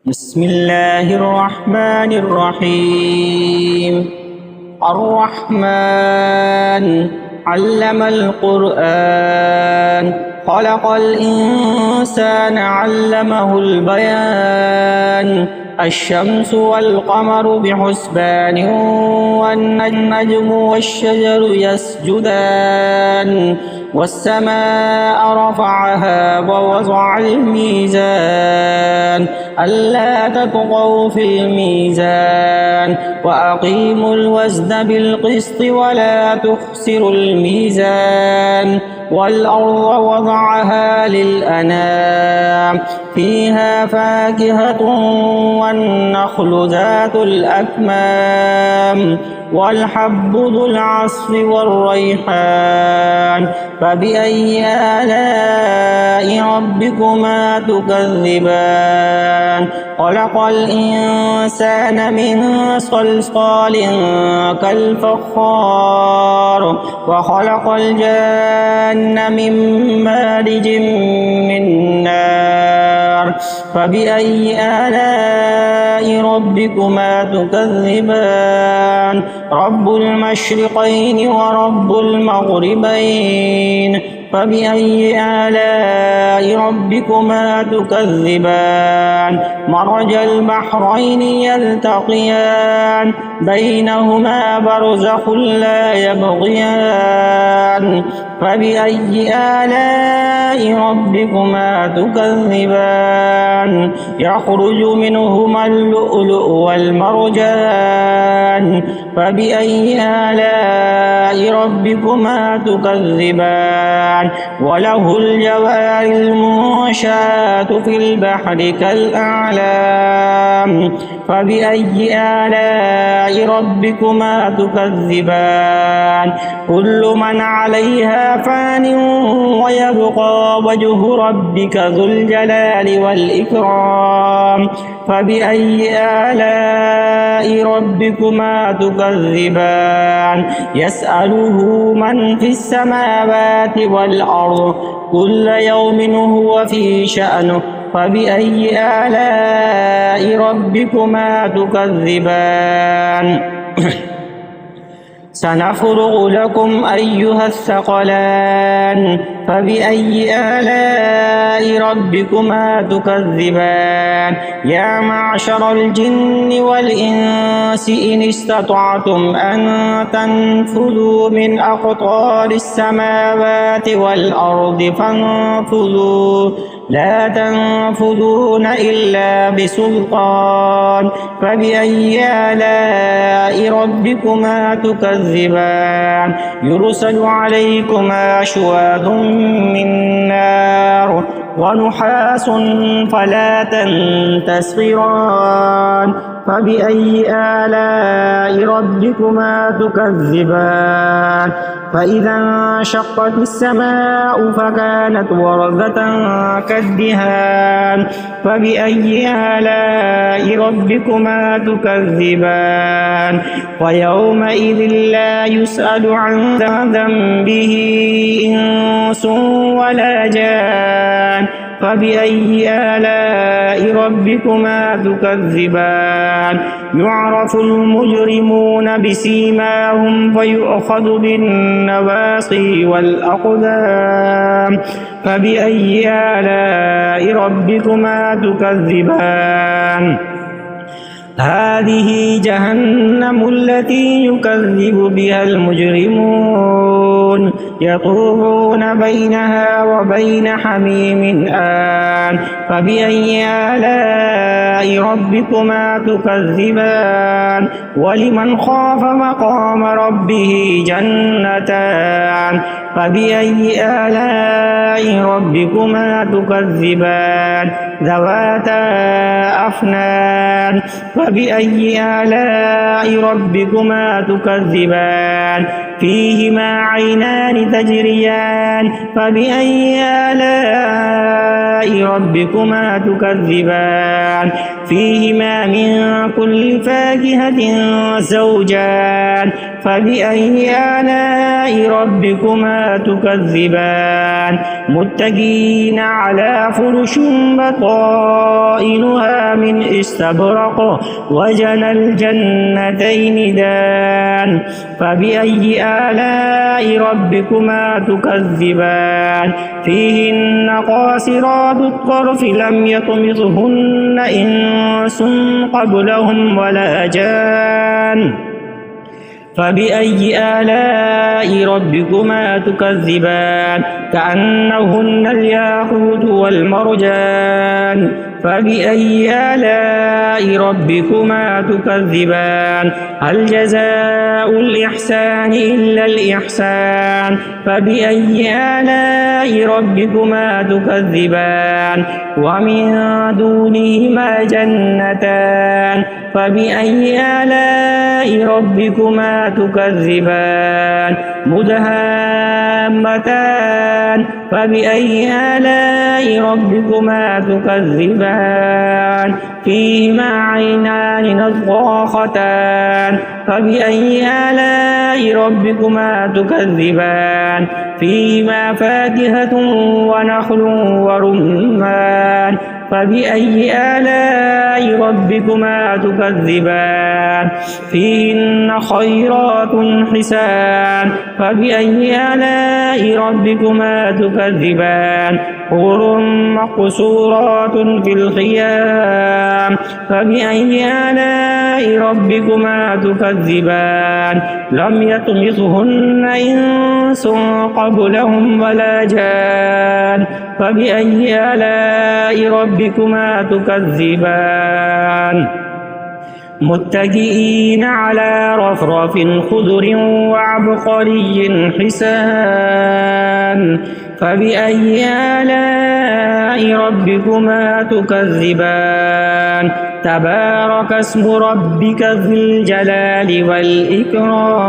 بسم الله الرحمن الرحيم. الرحمن علم القرآن، خلق الإنسان علمه البيان. الشمس والقمر بحسبان، والنجم والشجر يسجدان. والسماء رفعها ووضع الميزان، ألا تطغوا في الميزان، وأقيموا الوزن بالقسط ولا تخسروا الميزان. والأرض وضعها للأنام، فيها فاكهة والنخل ذات الأكمام، والحب ذو العصف والريحان. فبأي آلاء ربكما تكذبان؟ خلق الإنسان من صلصال كالفخار، وخلق الجان من مارج من نار. فبأي آلاء ربكما تكذبان؟ رب المشرقين ورب المغربين. فبأي آلاء ربكما تكذبان؟ مرج البحرين يلتقيان، بينهما برزخ لا يبغيان. فبأي آلاء ربكما تكذبان؟ يخرج منهما اللؤلؤ والمرجان. فبأي آلاء ربكما تكذبان؟ وله الجوار المنشآت في البحر كالأعلام. فبأي آلاء ربكما تكذبان؟ كل من عليها فان، ويبقى وجه ربك ذو الجلال والإكرام. فبأي آلاء ربكما تكذبان؟ يسأله من في السماوات والأرض، كل يوم هو في شأنه. فبأي آلاء ربكما تكذبان؟ سنفرغ لكم أيها الثقلان. فبأي آلاء ربكما تكذبان؟ يا معشر الجن والإنس إن استطعتم أن تنفذوا من أقطار السماوات والأرض فانفذوا، لا تنفذون إلا بسلطان. فبأي آلاء ربكما تكذبان؟ يرسل عليكما شواظ من نار، ونحاس فلا تنتصران. فبأي آلاء ربكما تكذبان؟ فإذا انشقت السماء فكانت وردة كالدهان. فبأي آلاء ربكما تكذبان؟ ويومئذ لا يسأل عن ذنبه إنس ولا جان. فبأي آلاء ربكما تكذبان؟ يعرف المجرمون بسيماهم فيؤخذ بالنواصي والأقدام. فبأي آلاء ربكما تكذبان؟ هذه جهنم التي يكذب بها المجرمون، يطوفون بينها وبين حميم آن. فبأي آلاء ربكما تكذبان؟ ولمن خاف مقام ربه جنتان. فبأي آلاء ربكما تكذبان؟ ذواتا أفنان. فبأي آلاء ربكما تكذبان؟ فيهما عينان تجريان. فبأي آلاء ربكما تكذبان؟ فيهما من كل فاكهة زوجان. فبأي آلاء ربكما تكذبان؟ متكئين على فرش بطائنها من استبرق وجنى الجنتين دان فبأي آلاء ربكما تكذبان فيهن قاصرات الطرف لم يطمثهن إنس قبلهم ولا جان فبأي آلاء ربكما تكذبان كأنهن الياقوت والمرجان فبأي آلاء ربكما تكذبان هل جزاء الإحسان إلا الإحسان فبأي آلاء ربكما تكذبان ومن دونهما جنتان فبأي آلاء ربكما تكذبان مدهامتان فبأي آلاء ربكما تكذبان فيهما عينان نضاختان فبأي آلاء ربكما تكذبان فيهما فاكهة ونخل ورمان فبأي آلاء ربكما تكذبان فيهن خيرات حسان فبأي آلاء ربكما تكذبان حور مقصورات في الخيام فبأي آلاء ربكما تكذبان لم يطمثهن إنس قبلهم ولا جان فبأي آلاء ربكما تكذبان متكئين على رفرف خضر وعبقري حسان فبأي آلاء ربكما تكذبان تبارك اسم ربك ذي الجلال والإكرام